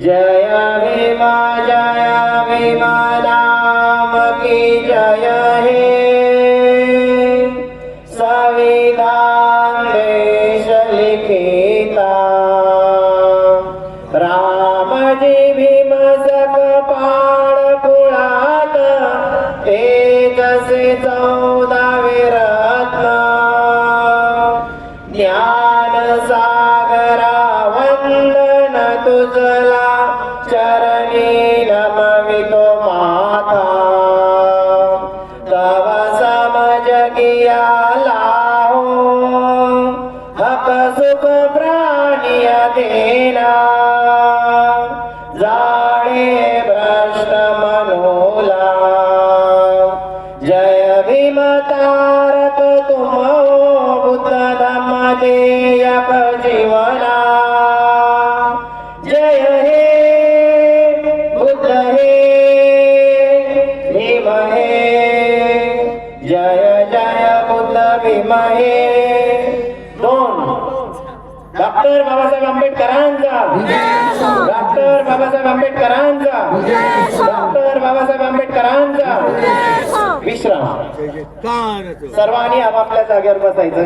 जय भीम नाम की जय हे संविधान देश लिखिता रामजी भीम सकपाळ पुळात तेजसे 14वे रत्न ज्ञान सागरा वंदन तुझला चरणी नमवितो माता तव समज किया लाहो हक सुख प्राणिय देना जाणे भ्रष्ट मनोला जय भीम तारक तुम बुद्ध धम्म देयक जीवना जय हे बुद्ध हे भीम हे जय जय बुद्ध भीम हे दोन डॉक्टर बाबासाहेब आंबेडकरांचा डॉक्टर बाबासाहेब आंबेडकरांचा डॉक्टर बाबासाहेब आंबेडकरांचा विश्राम सर्वांनी आपापल्या जागेवर बसायचं.